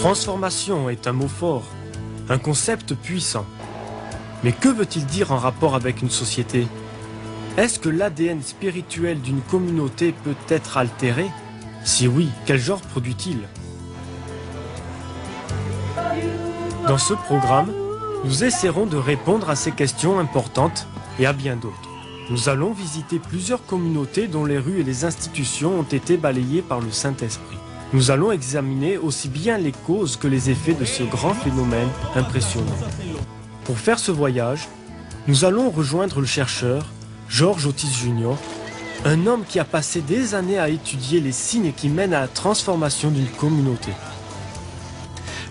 Transformation est un mot fort, un concept puissant. Mais que veut-il dire en rapport avec une société? Est-ce que l'ADN spirituel d'une communauté peut être altéré? Si oui, quel genre produit-il? Dans ce programme, nous essaierons de répondre à ces questions importantes et à bien d'autres. Nous allons visiter plusieurs communautés dont les rues et les institutions ont été balayées par le Saint-Esprit. Nous allons examiner aussi bien les causes que les effets de ce grand phénomène impressionnant. Pour faire ce voyage, nous allons rejoindre le chercheur George Otis Jr., un homme qui a passé des années à étudier les signes qui mènent à la transformation d'une communauté.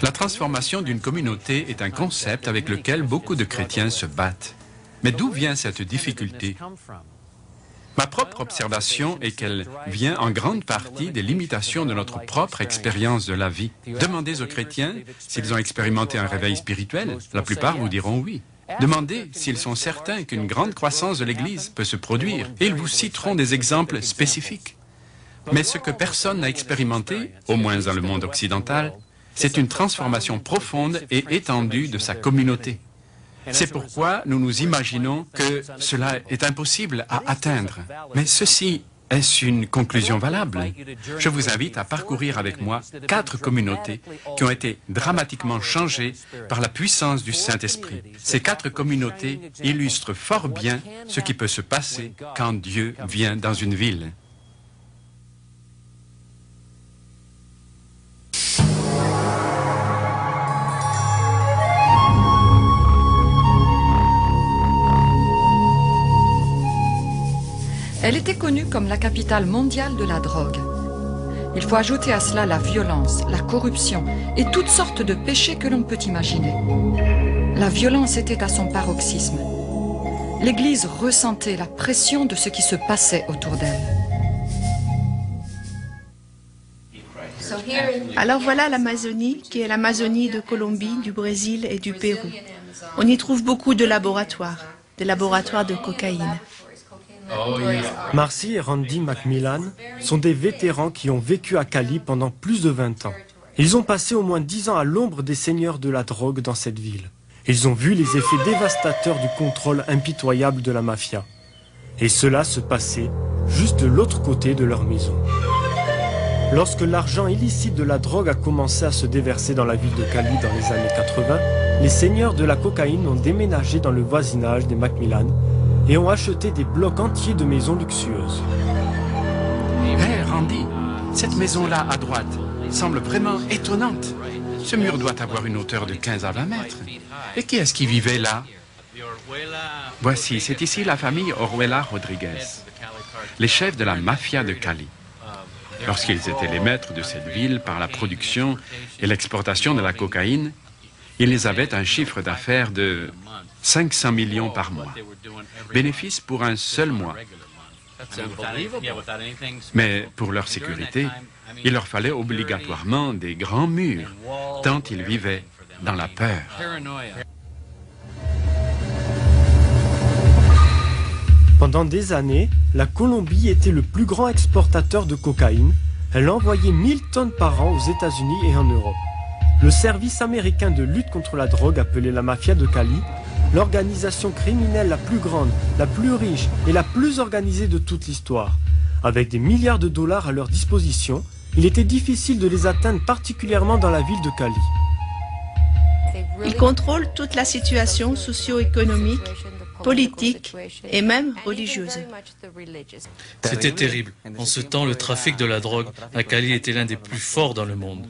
La transformation d'une communauté est un concept avec lequel beaucoup de chrétiens se battent. Mais d'où vient cette difficulté? Ma propre observation est qu'elle vient en grande partie des limitations de notre propre expérience de la vie. Demandez aux chrétiens s'ils ont expérimenté un réveil spirituel. La plupart vous diront oui. Demandez s'ils sont certains qu'une grande croissance de l'Église peut se produire et ils vous citeront des exemples spécifiques. Mais ce que personne n'a expérimenté, au moins dans le monde occidental, c'est une transformation profonde et étendue de sa communauté. C'est pourquoi nous nous imaginons que cela est impossible à atteindre. Mais ceci, est-ce une conclusion valable? Je vous invite à parcourir avec moi 4 communautés qui ont été dramatiquement changées par la puissance du Saint-Esprit. Ces 4 communautés illustrent fort bien ce qui peut se passer quand Dieu vient dans une ville. Elle était connue comme la capitale mondiale de la drogue. Il faut ajouter à cela la violence, la corruption et toutes sortes de péchés que l'on peut imaginer. La violence était à son paroxysme. L'Église ressentait la pression de ce qui se passait autour d'elle. Alors voilà l'Amazonie, qui est l'Amazonie de Colombie, du Brésil et du Pérou. On y trouve beaucoup de laboratoires de cocaïne. Marcy et Randy Macmillan sont des vétérans qui ont vécu à Cali pendant plus de 20 ans. Ils ont passé au moins 10 ans à l'ombre des seigneurs de la drogue dans cette ville. Ils ont vu les effets dévastateurs du contrôle impitoyable de la mafia. Et cela se passait juste de l'autre côté de leur maison. Lorsque l'argent illicite de la drogue a commencé à se déverser dans la ville de Cali dans les années 80, les seigneurs de la cocaïne ont déménagé dans le voisinage des Macmillan et ont acheté des blocs entiers de maisons luxueuses. Hé, Randy, cette maison-là à droite semble vraiment étonnante. Ce mur doit avoir une hauteur de 15 à 20 mètres. Et qui est-ce qui vivait là? Voici, c'est ici la famille Oruela Rodriguez, les chefs de la mafia de Cali. Lorsqu'ils étaient les maîtres de cette ville par la production et l'exportation de la cocaïne, ils avaient un chiffre d'affaires de 500 millions par mois. Bénéfice pour un seul mois. Mais pour leur sécurité, il leur fallait obligatoirement des grands murs, tant ils vivaient dans la peur. Pendant des années, la Colombie était le plus grand exportateur de cocaïne. Elle envoyait 1000 tonnes par an aux États-Unis et en Europe. Le service américain de lutte contre la drogue, appelé la mafia de Cali, l'organisation criminelle la plus grande, la plus riche et la plus organisée de toute l'histoire. Avec des milliards de dollars à leur disposition, il était difficile de les atteindre, particulièrement dans la ville de Cali. Ils contrôlent toute la situation socio-économique, politique et même religieuse. C'était terrible. En ce temps, le trafic de la drogue à Cali était l'un des plus forts dans le monde.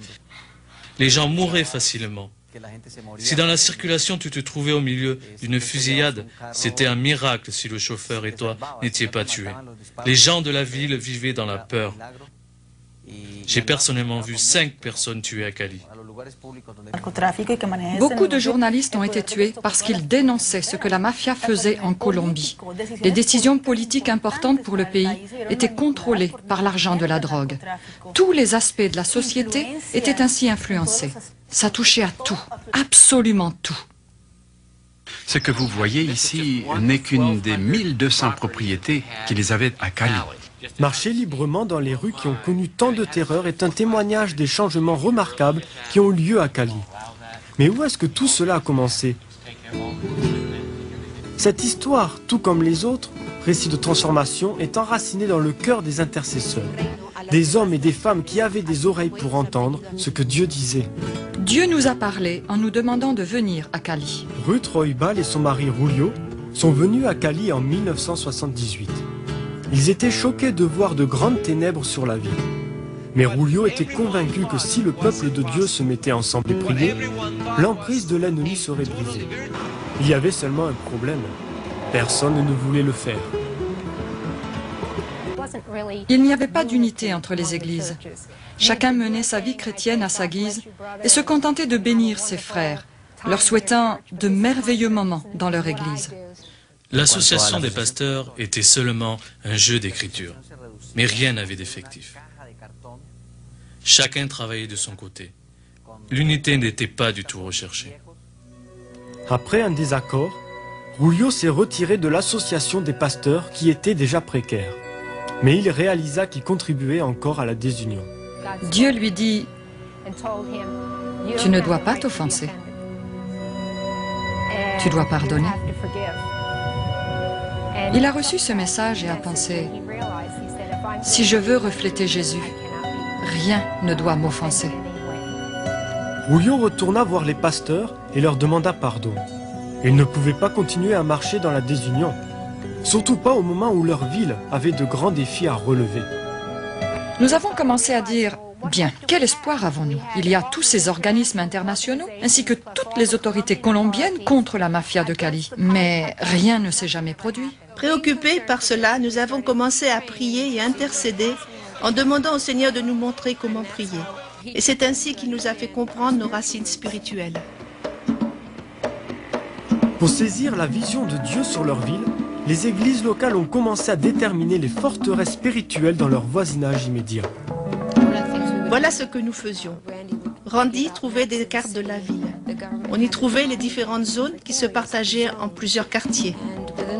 Les gens mouraient facilement. Si dans la circulation tu te trouvais au milieu d'une fusillade, c'était un miracle si le chauffeur et toi n'étiez pas tués. Les gens de la ville vivaient dans la peur. J'ai personnellement vu 5 personnes tuées à Cali. Beaucoup de journalistes ont été tués parce qu'ils dénonçaient ce que la mafia faisait en Colombie. Les décisions politiques importantes pour le pays étaient contrôlées par l'argent de la drogue. Tous les aspects de la société étaient ainsi influencés. Ça touchait à tout, absolument tout. Ce que vous voyez ici n'est qu'une des 1200 propriétés qu'ils avaient à Cali. Marcher librement dans les rues qui ont connu tant de terreur est un témoignage des changements remarquables qui ont eu lieu à Cali. Mais où est-ce que tout cela a commencé? Cette histoire, tout comme les autres, récit de transformation, est enracinée dans le cœur des intercesseurs. Des hommes et des femmes qui avaient des oreilles pour entendre ce que Dieu disait. Dieu nous a parlé en nous demandant de venir à Cali. Ruth Roybal et son mari Julio sont venus à Cali en 1978. Ils étaient choqués de voir de grandes ténèbres sur la ville. Mais Julio était convaincu que si le peuple de Dieu se mettait ensemble et priait, l'emprise de l'ennemi serait brisée. Il y avait seulement un problème. Personne ne voulait le faire. Il n'y avait pas d'unité entre les églises. Chacun menait sa vie chrétienne à sa guise et se contentait de bénir ses frères, leur souhaitant de merveilleux moments dans leur église. L'association des pasteurs était seulement un jeu d'écriture, mais rien n'avait d'effectif. Chacun travaillait de son côté. L'unité n'était pas du tout recherchée. Après un désaccord, Julio s'est retiré de l'association des pasteurs qui était déjà précaire. Mais il réalisa qu'il contribuait encore à la désunion. Dieu lui dit, tu ne dois pas t'offenser. Tu dois pardonner. Il a reçu ce message et a pensé, si je veux refléter Jésus, rien ne doit m'offenser. Julio retourna voir les pasteurs et leur demanda pardon. Ils ne pouvaient pas continuer à marcher dans la désunion, surtout pas au moment où leur ville avait de grands défis à relever. Nous avons commencé à dire, bien, quel espoir avons-nous? Il y a tous ces organismes internationaux, ainsi que toutes les autorités colombiennes contre la mafia de Cali. Mais rien ne s'est jamais produit. Préoccupés par cela, nous avons commencé à prier et à intercéder en demandant au Seigneur de nous montrer comment prier. Et c'est ainsi qu'il nous a fait comprendre nos racines spirituelles. Pour saisir la vision de Dieu sur leur ville, les églises locales ont commencé à déterminer les forteresses spirituelles dans leur voisinage immédiat. Voilà ce que nous faisions. Randy trouvait des cartes de la ville. On y trouvait les différentes zones qui se partageaient en plusieurs quartiers.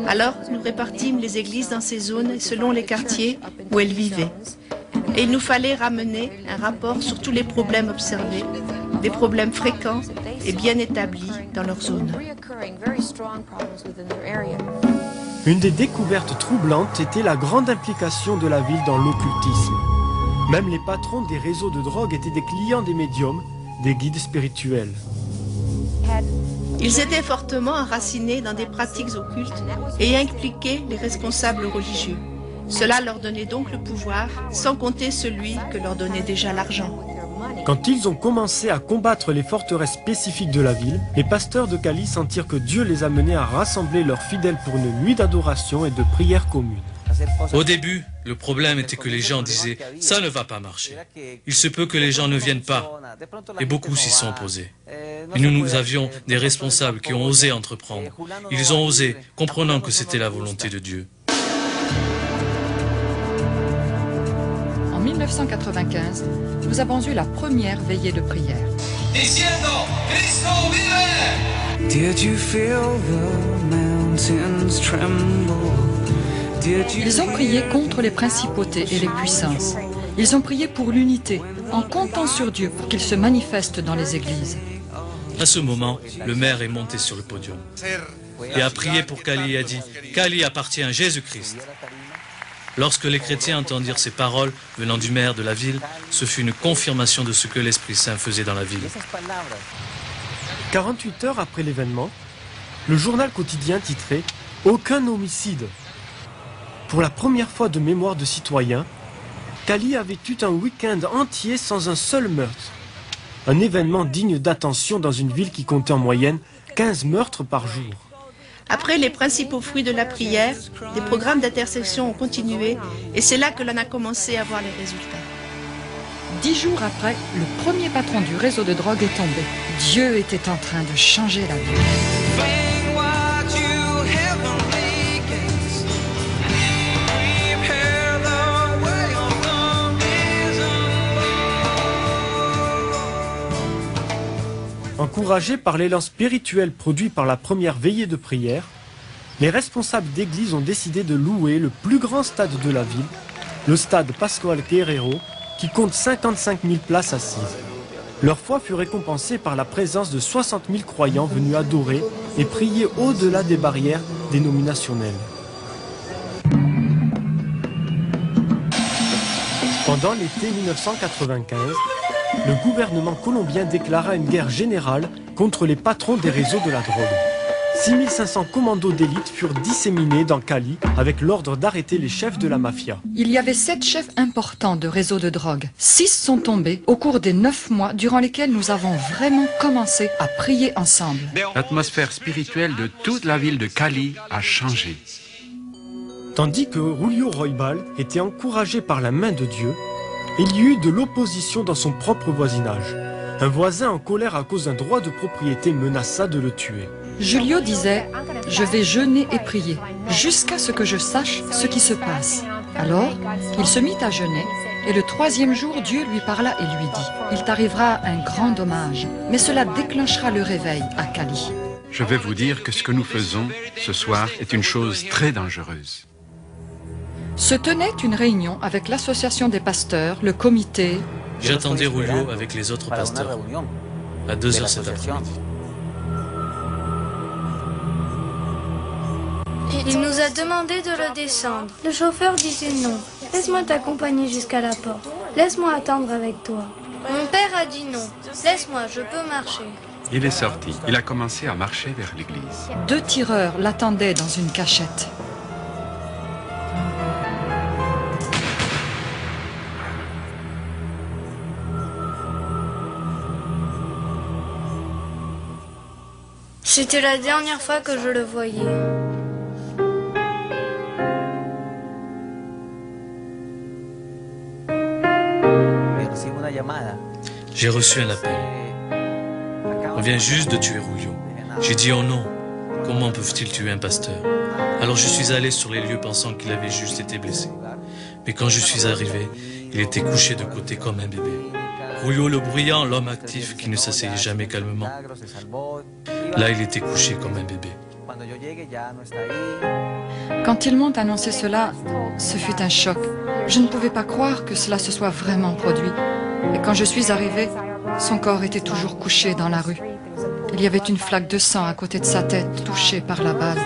Alors, nous répartîmes les églises dans ces zones selon les quartiers où elles vivaient. Et il nous fallait ramener un rapport sur tous les problèmes observés, des problèmes fréquents et bien établis dans leur zone. Une des découvertes troublantes était la grande implication de la ville dans l'occultisme. Même les patrons des réseaux de drogue étaient des clients des médiums, des guides spirituels. Ils étaient fortement enracinés dans des pratiques occultes et impliquaient les responsables religieux. Cela leur donnait donc le pouvoir, sans compter celui que leur donnait déjà l'argent. Quand ils ont commencé à combattre les forteresses spécifiques de la ville, les pasteurs de Cali sentirent que Dieu les a menés à rassembler leurs fidèles pour une nuit d'adoration et de prière commune. Au début, le problème était que les gens disaient « ça ne va pas marcher, il se peut que les gens ne viennent pas » et beaucoup s'y sont opposés. Et nous avions des responsables qui ont osé entreprendre. Ils ont osé, comprenant que c'était la volonté de Dieu. En 1995, nous avons eu la première veillée de prière. Did you feel the mountains tremble? Ils ont prié contre les principautés et les puissances. Ils ont prié pour l'unité, en comptant sur Dieu pour qu'il se manifeste dans les églises. À ce moment, le maire est monté sur le podium et a prié pour Cali et a dit « Cali appartient à Jésus-Christ ». Lorsque les chrétiens entendirent ces paroles venant du maire de la ville, ce fut une confirmation de ce que l'Esprit Saint faisait dans la ville. 48 heures après l'événement, le journal quotidien titrait « Aucun homicide ». Pour la première fois de mémoire de citoyens, Cali avait eu un week-end entier sans un seul meurtre. Un événement digne d'attention dans une ville qui comptait en moyenne 15 meurtres par jour. Après les principaux fruits de la prière, des programmes d'intercession ont continué et c'est là que l'on a commencé à voir les résultats. 10 jours après, le premier patron du réseau de drogue est tombé. Dieu était en train de changer la ville. Encouragés par l'élan spirituel produit par la première veillée de prière, les responsables d'église ont décidé de louer le plus grand stade de la ville le stade Pascual Guerrero, qui compte 55 000 places assises. Leur foi fut récompensée par la présence de 60 000 croyants venus adorer et prier au-delà des barrières dénominationnelles. Pendant l'été 1995, le gouvernement colombien déclara une guerre générale contre les patrons des réseaux de la drogue. 6500 commandos d'élite furent disséminés dans Cali avec l'ordre d'arrêter les chefs de la mafia. Il y avait 7 chefs importants de réseaux de drogue. 6 sont tombés au cours des 9 mois durant lesquels nous avons vraiment commencé à prier ensemble. L'atmosphère spirituelle de toute la ville de Cali a changé. Tandis que Julio Roybal était encouragé par la main de Dieu, il y eut de l'opposition dans son propre voisinage. Un voisin en colère à cause d'un droit de propriété menaça de le tuer. Julio disait « Je vais jeûner et prier jusqu'à ce que je sache ce qui se passe ». Alors, il se mit à jeûner et le 3e jour, Dieu lui parla et lui dit « Il t'arrivera un grand dommage, mais cela déclenchera le réveil à Cali. » Je vais vous dire que ce que nous faisons ce soir est une chose très dangereuse. Se tenait une réunion avec l'association des pasteurs, le comité. J'attendais Julio avec les autres pasteurs à 2 heures cet après-midi. Il nous a demandé de le descendre. Le chauffeur disait non. Laisse-moi t'accompagner jusqu'à la porte. Laisse-moi attendre avec toi. Mon père a dit non. Laisse-moi, je peux marcher. Il est sorti. Il a commencé à marcher vers l'église. 2 tireurs l'attendaient dans une cachette. C'était la dernière fois que je le voyais. J'ai reçu un appel. On vient juste de tuer Julio. J'ai dit oh non, comment peuvent-ils tuer un pasteur? Alors je suis allé sur les lieux pensant qu'il avait juste été blessé. Mais quand je suis arrivé, il était couché de côté comme un bébé. Julio le bruyant, l'homme actif qui ne s'asseyait jamais calmement. Là, il était couché comme un bébé. Quand ils m'ont annoncé cela, ce fut un choc. Je ne pouvais pas croire que cela se soit vraiment produit. Et quand je suis arrivée, son corps était toujours couché dans la rue. Il y avait une flaque de sang à côté de sa tête, touchée par la balle.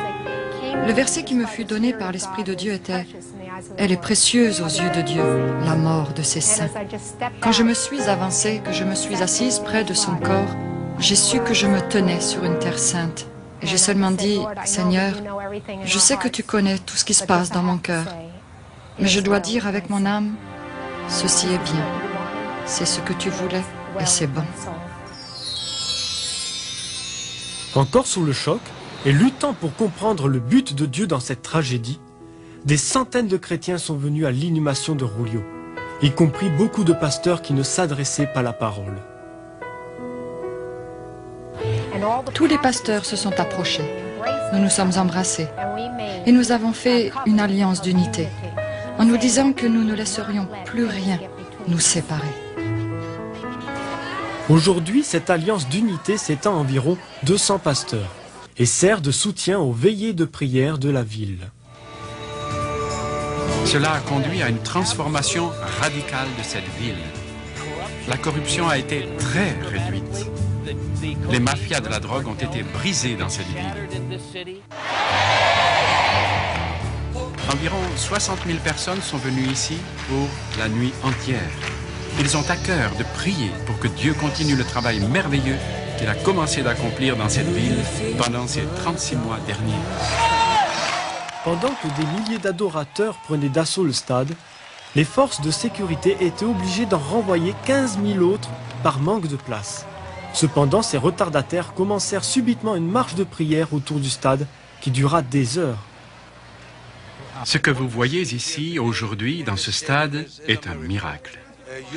Le verset qui me fut donné par l'Esprit de Dieu était « Elle est précieuse aux yeux de Dieu, la mort de ses saints ». Quand je me suis avancée, que je me suis assise près de son corps, j'ai su que je me tenais sur une terre sainte. Et j'ai seulement dit « Seigneur, je sais que tu connais tout ce qui se passe dans mon cœur, mais je dois dire avec mon âme, ceci est bien, c'est ce que tu voulais et c'est bon. » Encore sous le choc, et luttant pour comprendre le but de Dieu dans cette tragédie, des centaines de chrétiens sont venus à l'inhumation de Julio, y compris beaucoup de pasteurs qui ne s'adressaient pas la parole. Tous les pasteurs se sont approchés. Nous nous sommes embrassés. Et nous avons fait une alliance d'unité, en nous disant que nous ne laisserions plus rien nous séparer. Aujourd'hui, cette alliance d'unité s'étend à environ 200 pasteurs et sert de soutien aux veillées de prière de la ville. Cela a conduit à une transformation radicale de cette ville. La corruption a été très réduite. Les mafias de la drogue ont été brisées dans cette ville. Environ 60 000 personnes sont venues ici pour la nuit entière. Ils ont à cœur de prier pour que Dieu continue le travail merveilleux qu'il a commencé d'accomplir dans cette ville pendant ces 36 mois derniers. Pendant que des milliers d'adorateurs prenaient d'assaut le stade, les forces de sécurité étaient obligées d'en renvoyer 15 000 autres par manque de place. Cependant, ces retardataires commencèrent subitement une marche de prière autour du stade qui dura des heures. Ce que vous voyez ici, aujourd'hui, dans ce stade, est un miracle.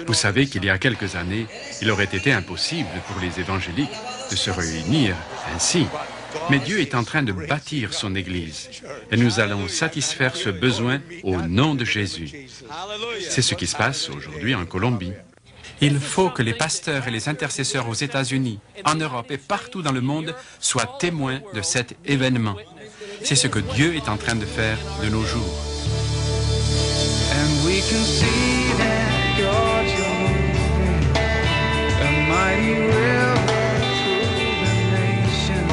Vous savez qu'il y a quelques années, il aurait été impossible pour les évangéliques de se réunir ainsi. Mais Dieu est en train de bâtir son Église et nous allons satisfaire ce besoin au nom de Jésus. C'est ce qui se passe aujourd'hui en Colombie. Il faut que les pasteurs et les intercesseurs aux États-Unis, en Europe et partout dans le monde soient témoins de cet événement. C'est ce que Dieu est en train de faire de nos jours. And we can see that God you're moving, a mighty river through the nation,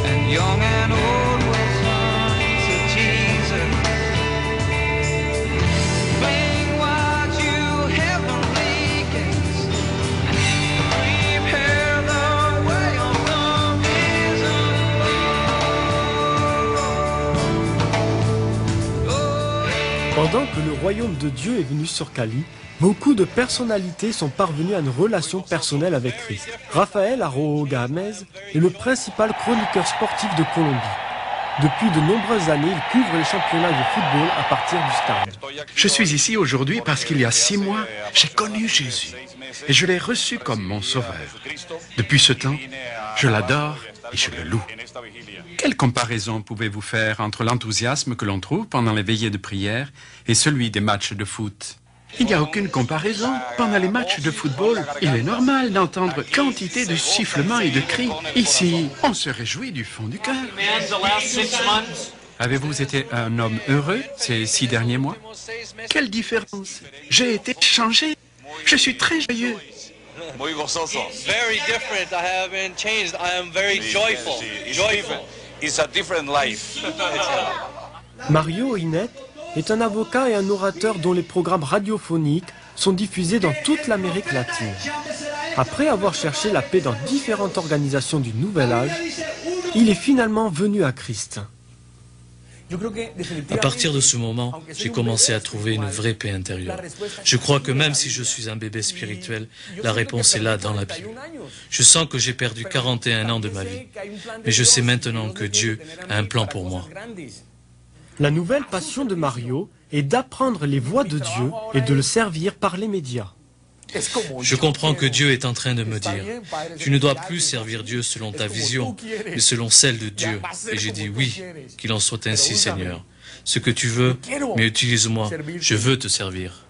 and young and old will turn to Jesus. Bring wide you heavenly gates, prepare the way of the risen Lord. Pendant que le royaume de Dieu est venu sur Cali, beaucoup de personnalités sont parvenues à une relation personnelle avec Christ. Rafael Arojo Gámez est le principal chroniqueur sportif de Colombie. Depuis de nombreuses années, il couvre les championnats de football à partir du stade. Je suis ici aujourd'hui parce qu'il y a 6 mois, j'ai connu Jésus et je l'ai reçu comme mon sauveur. Depuis ce temps, je l'adore et je le loue. Quelle comparaison pouvez-vous faire entre l'enthousiasme que l'on trouve pendant les veillées de prière et celui des matchs de foot? Il n'y a aucune comparaison. Pendant les matchs de football, il est normal d'entendre quantité de sifflements et de cris. Ici, on se réjouit du fond du cœur. Avez-vous été un homme heureux ces 6 derniers mois? Quelle différence! J'ai été changé. Je suis très joyeux. Muy gozoso. Very different. I haven't changed. I am very joyful. It's a different life. Mario Inet est un avocat et un orateur dont les programmes radiophoniques sont diffusés dans toute l'Amérique latine. Après avoir cherché la paix dans différentes organisations du Nouvel Âge, il est finalement venu à Christ. À partir de ce moment, j'ai commencé à trouver une vraie paix intérieure. Je crois que même si je suis un bébé spirituel, la réponse est là dans la Bible. Je sens que j'ai perdu 41 ans de ma vie, mais je sais maintenant que Dieu a un plan pour moi. La nouvelle passion de Mario est d'apprendre les voies de Dieu et de le servir par les médias. Je comprends que Dieu est en train de me dire, tu ne dois plus servir Dieu selon ta vision, mais selon celle de Dieu. Et j'ai dit oui, qu'il en soit ainsi, Seigneur. Ce que tu veux, mais utilise-moi, je veux te servir.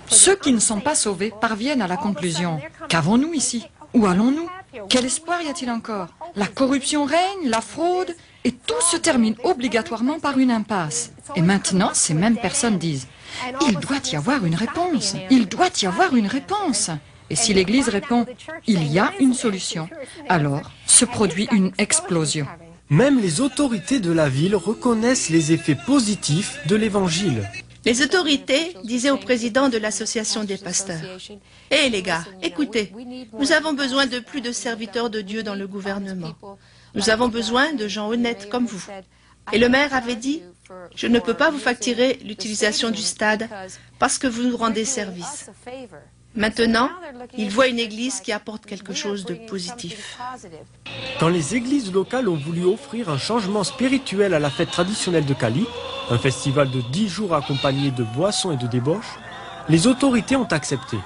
Ceux qui ne sont pas sauvés parviennent à la conclusion. Qu'avons-nous ici? Où allons-nous? Quel espoir y a-t-il encore? La corruption règne, la fraude, et tout se termine obligatoirement par une impasse. Et maintenant, ces mêmes personnes disent, il doit y avoir une réponse, il doit y avoir une réponse. Et si l'Église répond, il y a une solution, alors se produit une explosion. Même les autorités de la ville reconnaissent les effets positifs de l'Évangile. Les autorités disaient au président de l'association des pasteurs, « Hé les gars, écoutez, nous avons besoin de plus de serviteurs de Dieu dans le gouvernement. Nous avons besoin de gens honnêtes comme vous. » Et le maire avait dit, « Je ne peux pas vous facturer l'utilisation du stade parce que vous nous rendez service. » Maintenant, il voit une église qui apporte quelque chose de positif. Quand les églises locales ont voulu offrir un changement spirituel à la fête traditionnelle de Cali, un festival de 10 jours accompagné de boissons et de débauches, les autorités ont accepté.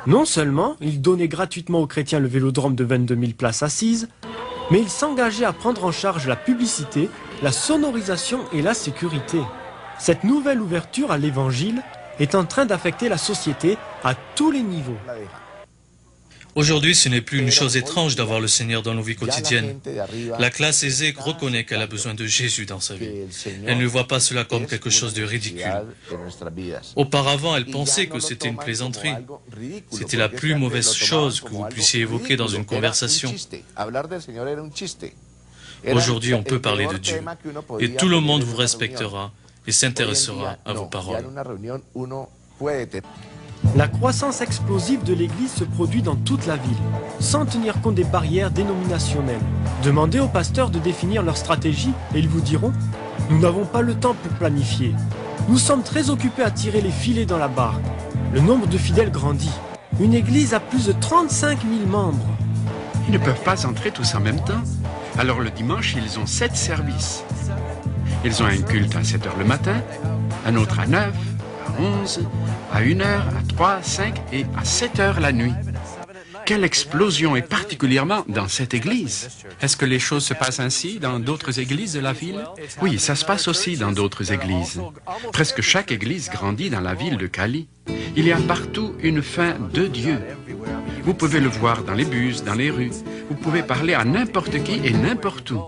Non seulement ils donnaient gratuitement aux chrétiens le vélodrome de 22 000 places assises, mais ils s'engageaient à prendre en charge la publicité, la sonorisation et la sécurité. Cette nouvelle ouverture à l'évangile est en train d'affecter la société à tous les niveaux. Aujourd'hui, ce n'est plus une chose étrange d'avoir le Seigneur dans nos vies quotidiennes. La classe aisée reconnaît qu'elle a besoin de Jésus dans sa vie. Elle ne voit pas cela comme quelque chose de ridicule. Auparavant, elle pensait que c'était une plaisanterie. C'était la plus mauvaise chose que vous puissiez évoquer dans une conversation. Aujourd'hui, on peut parler de Dieu. Et tout le monde vous respectera et s'intéressera à vos paroles. La croissance explosive de l'Église se produit dans toute la ville, sans tenir compte des barrières dénominationnelles. Demandez aux pasteurs de définir leur stratégie et ils vous diront « Nous n'avons pas le temps pour planifier. Nous sommes très occupés à tirer les filets dans la barque. Le nombre de fidèles grandit. Une Église a plus de 35 000 membres. » Ils ne peuvent pas entrer tous en même temps. Alors le dimanche, ils ont 7 services. Ils ont un culte à 7 heures le matin, un autre à 9, à 11, à 1 heure, à 3, à 5 et à 7 heures la nuit. Quelle explosion, et particulièrement dans cette église. Est-ce que les choses se passent ainsi dans d'autres églises de la ville? Oui, ça se passe aussi dans d'autres églises. Presque chaque église grandit dans la ville de Cali. Il y a partout une faim de Dieu. Vous pouvez le voir dans les bus, dans les rues. Vous pouvez parler à n'importe qui et n'importe où.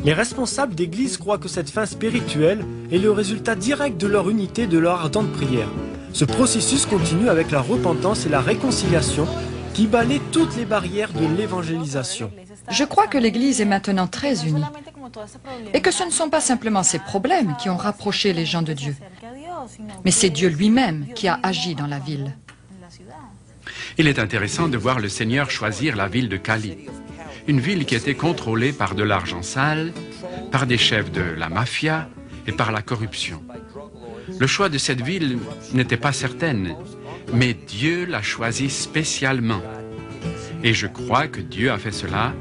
Les responsables d'église croient que cette fin spirituelle est le résultat direct de leur unité et de leur ardente prière. Ce processus continue avec la repentance et la réconciliation qui balaient toutes les barrières de l'évangélisation. Je crois que l'Église est maintenant très unie et que ce ne sont pas simplement ces problèmes qui ont rapproché les gens de Dieu, mais c'est Dieu lui-même qui a agi dans la ville. Il est intéressant de voir le Seigneur choisir la ville de Cali, une ville qui était contrôlée par de l'argent sale, par des chefs de la mafia et par la corruption. Le choix de cette ville n'était pas certain, mais Dieu l'a choisie spécialement. Et je crois que Dieu a fait cela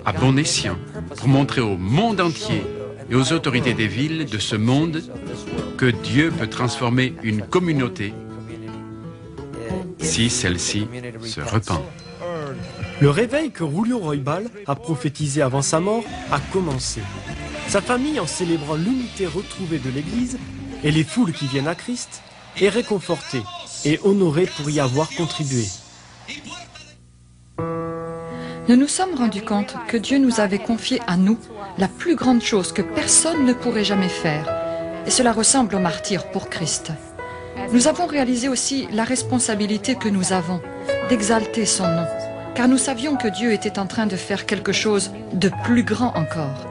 à bon escient, pour montrer au monde entier et aux autorités des villes de ce monde que Dieu peut transformer une communauté si celle-ci se repent. Le réveil que Julio Roybal a prophétisé avant sa mort a commencé. Sa famille, en célébrant l'unité retrouvée de l'Église et les foules qui viennent à Christ, est réconfortée et honorée pour y avoir contribué. Nous nous sommes rendus compte que Dieu nous avait confié à nous la plus grande chose que personne ne pourrait jamais faire. Et cela ressemble au martyre pour Christ. Nous avons réalisé aussi la responsabilité que nous avons d'exalter son nom, car nous savions que Dieu était en train de faire quelque chose de plus grand encore.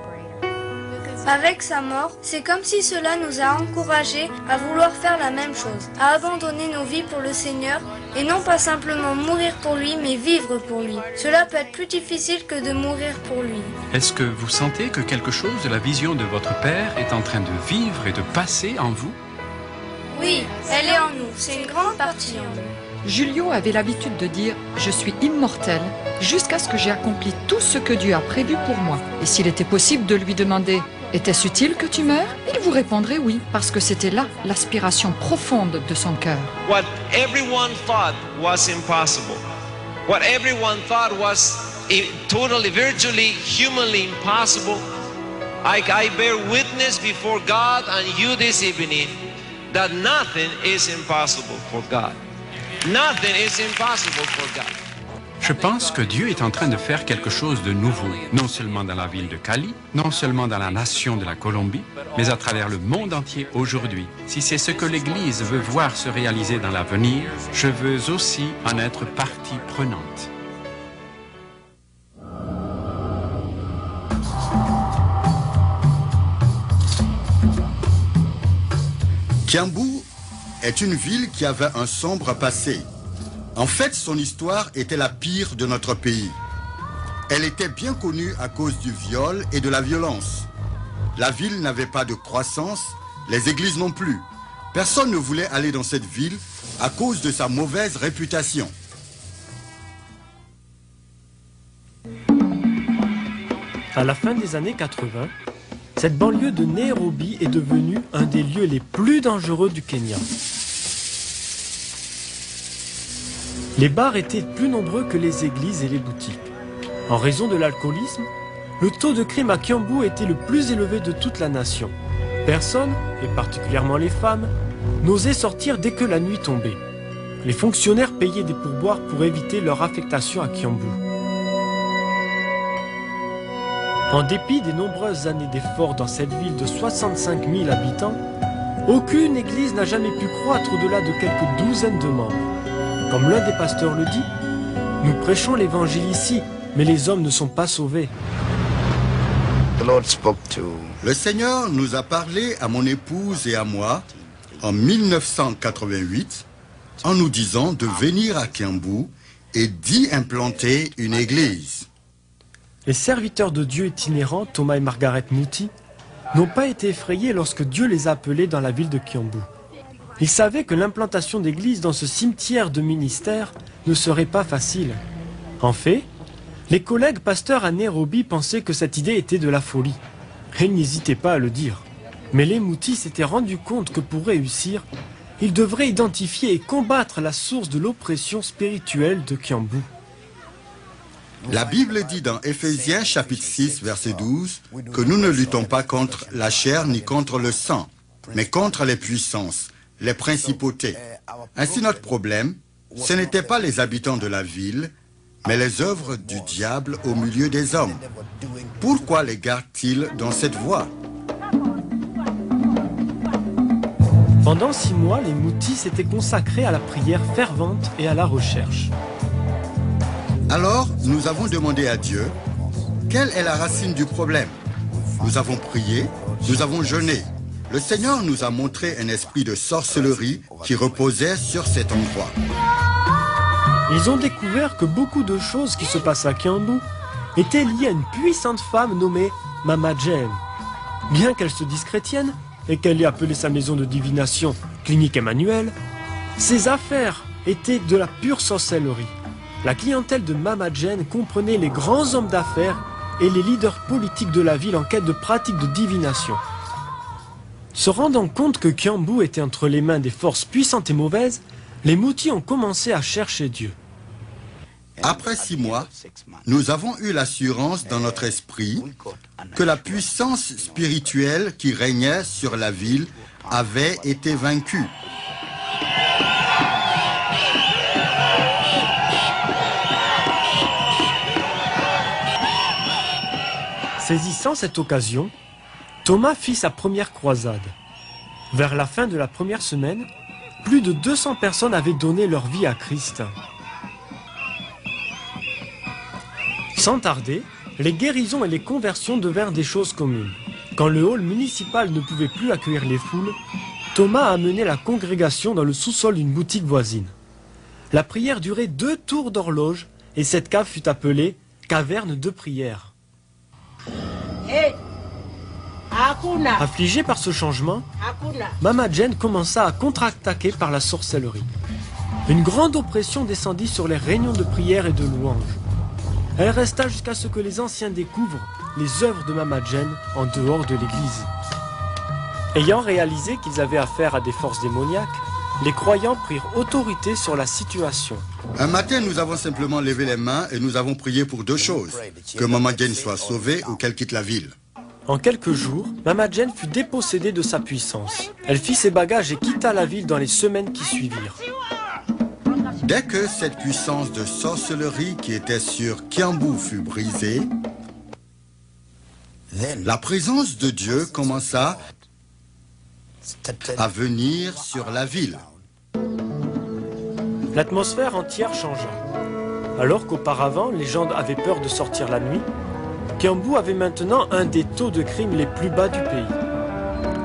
Avec sa mort, c'est comme si cela nous a encouragés à vouloir faire la même chose, à abandonner nos vies pour le Seigneur et non pas simplement mourir pour lui, mais vivre pour lui. Cela peut être plus difficile que de mourir pour lui. Est-ce que vous sentez que quelque chose de la vision de votre Père est en train de vivre et de passer en vous? Oui, elle est en nous, c'est une grande partie en nous. Julio avait l'habitude de dire « Je suis immortel jusqu'à ce que j'ai accompli tout ce que Dieu a prévu pour moi. » Et s'il était possible de lui demander « Était-ce utile que tu meurs ?» il vous répondrait oui, parce que c'était là l'aspiration profonde de son cœur. What everyone thought was impossible. What everyone thought was totally, virtually, humanly impossible. I bear witness before God and you this evening that nothing is impossible for God. Nothing is impossible for God. Je pense que Dieu est en train de faire quelque chose de nouveau, non seulement dans la ville de Cali, non seulement dans la nation de la Colombie, mais à travers le monde entier aujourd'hui. Si c'est ce que l'Église veut voir se réaliser dans l'avenir, je veux aussi en être partie prenante. Kiambu est une ville qui avait un sombre passé. En fait, son histoire était la pire de notre pays. Elle était bien connue à cause du viol et de la violence. La ville n'avait pas de croissance, les églises non plus. Personne ne voulait aller dans cette ville à cause de sa mauvaise réputation. À la fin des années 80, cette banlieue de Nairobi est devenue un des lieux les plus dangereux du Kenya. Les bars étaient plus nombreux que les églises et les boutiques. En raison de l'alcoolisme, le taux de crime à Kiambu était le plus élevé de toute la nation. Personne, et particulièrement les femmes, n'osait sortir dès que la nuit tombait. Les fonctionnaires payaient des pourboires pour éviter leur affectation à Kiambu. En dépit des nombreuses années d'efforts dans cette ville de 65 000 habitants, aucune église n'a jamais pu croître au-delà de quelques douzaines de membres. Comme l'un des pasteurs le dit, nous prêchons l'évangile ici, mais les hommes ne sont pas sauvés. Le Seigneur nous a parlé à mon épouse et à moi en 1988 en nous disant de venir à Kiambu et d'y implanter une église. Les serviteurs de Dieu itinérants, Thomas et Margaret Mouti, n'ont pas été effrayés lorsque Dieu les a appelés dans la ville de Kiambu. Ils savaient que l'implantation d'églises dans ce cimetière de ministère ne serait pas facile. En fait, les collègues pasteurs à Nairobi pensaient que cette idée était de la folie. Et ils n'hésitaient pas à le dire. Mais les Mouti s'étaient rendus compte que pour réussir, ils devraient identifier et combattre la source de l'oppression spirituelle de Kiambu. La Bible dit dans Éphésiens chapitre 6 verset 12 que nous ne luttons pas contre la chair ni contre le sang, mais contre les puissances, les principautés. Ainsi notre problème, ce n'était pas les habitants de la ville, mais les œuvres du diable au milieu des hommes. Pourquoi les garde-t-il dans cette voie? Pendant 6 mois, les Moutis s'étaient consacrés à la prière fervente et à la recherche. Alors, nous avons demandé à Dieu, quelle est la racine du problème? Nous avons prié, nous avons jeûné. Le Seigneur nous a montré un esprit de sorcellerie qui reposait sur cet endroit. Ils ont découvert que beaucoup de choses qui se passaient à Kiambu étaient liées à une puissante femme nommée Mama Jane. Bien qu'elle se dise chrétienne et qu'elle ait appelé sa maison de divination Clinique Emmanuel, ses affaires étaient de la pure sorcellerie. La clientèle de Mama Jane comprenait les grands hommes d'affaires et les leaders politiques de la ville en quête de pratiques de divination. Se rendant compte que Kiambu était entre les mains des forces puissantes et mauvaises, les Moutis ont commencé à chercher Dieu. Après 6 mois, nous avons eu l'assurance dans notre esprit que la puissance spirituelle qui régnait sur la ville avait été vaincue. Saisissant cette occasion, Thomas fit sa première croisade. Vers la fin de la première semaine, plus de 200 personnes avaient donné leur vie à Christ. Sans tarder, les guérisons et les conversions devinrent des choses communes. Quand le hall municipal ne pouvait plus accueillir les foules, Thomas a amené la congrégation dans le sous-sol d'une boutique voisine. La prière durait 2 tours d'horloge et cette cave fut appelée « caverne de prière ». Affligée par ce changement, Mama Jane commença à contre-attaquer par la sorcellerie. Une grande oppression descendit sur les réunions de prière et de louange. Elle resta jusqu'à ce que les anciens découvrent les œuvres de Mama Jane en dehors de l'église. Ayant réalisé qu'ils avaient affaire à des forces démoniaques, les croyants prirent autorité sur la situation. Un matin, nous avons simplement levé les mains et nous avons prié pour 2 choses. Que Mama Jane soit sauvée ou qu'elle quitte la ville. En quelques jours, Mama Jane fut dépossédée de sa puissance. Elle fit ses bagages et quitta la ville dans les semaines qui suivirent. Dès que cette puissance de sorcellerie qui était sur Kiambu fut brisée, la présence de Dieu commença à venir sur la ville. L'atmosphère entière changea. Alors qu'auparavant, les gens avaient peur de sortir la nuit, Kiambu avait maintenant un des taux de crime les plus bas du pays.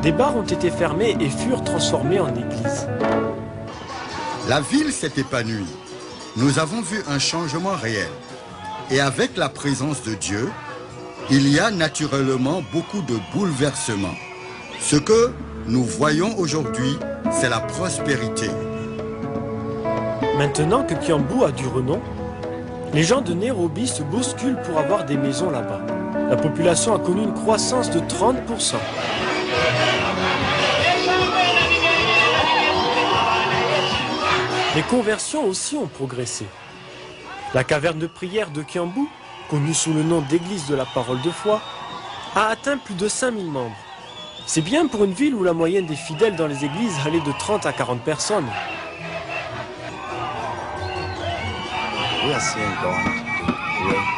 Des bars ont été fermés et furent transformés en églises. La ville s'est épanouie. Nous avons vu un changement réel. Et avec la présence de Dieu, il y a naturellement beaucoup de bouleversements. Ce que nous voyons aujourd'hui, c'est la prospérité. Maintenant que Kiambu a du renom, les gens de Nairobi se bousculent pour avoir des maisons là-bas. La population a connu une croissance de 30%. Les conversions aussi ont progressé. La caverne de prière de Kiambu, connue sous le nom d'église de la parole de foi, a atteint plus de 5000 membres. C'est bien pour une ville où la moyenne des fidèles dans les églises allait de 30 à 40 personnes.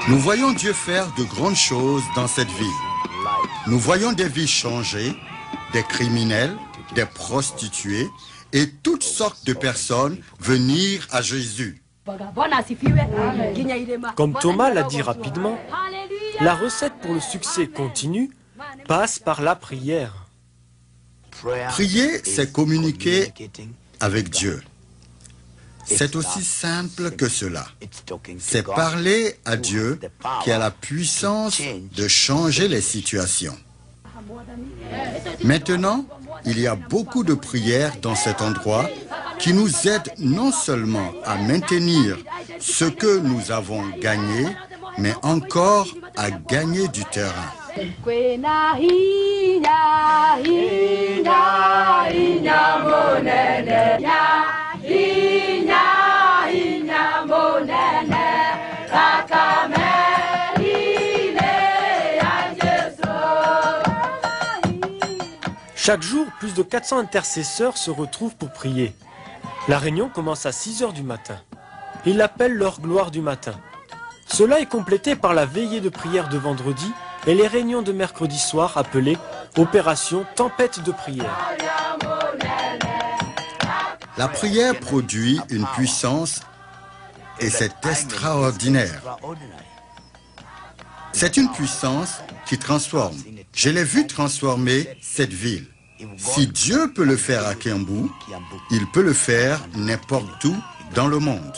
Nous voyons Dieu faire de grandes choses dans cette ville. Nous voyons des vies changées, des criminels, des prostituées et toutes sortes de personnes venir à Jésus. Comme Thomas l'a dit rapidement, la recette pour le succès continu passe par la prière. Prier, c'est communiquer avec Dieu. C'est aussi simple que cela. C'est parler à Dieu qui a la puissance de changer les situations. Maintenant, il y a beaucoup de prières dans cet endroit qui nous aident non seulement à maintenir ce que nous avons gagné, mais encore à gagner du terrain. Chaque jour, plus de 400 intercesseurs se retrouvent pour prier. La réunion commence à 6 h du matin. Ils l'appellent leur gloire du matin. Cela est complété par la veillée de prière de vendredi et les réunions de mercredi soir appelées Opération Tempête de prière. La prière produit une puissance et c'est extraordinaire. C'est une puissance qui transforme. Je l'ai vu transformer cette ville. Si Dieu peut le faire à Kiambu, il peut le faire n'importe où dans le monde.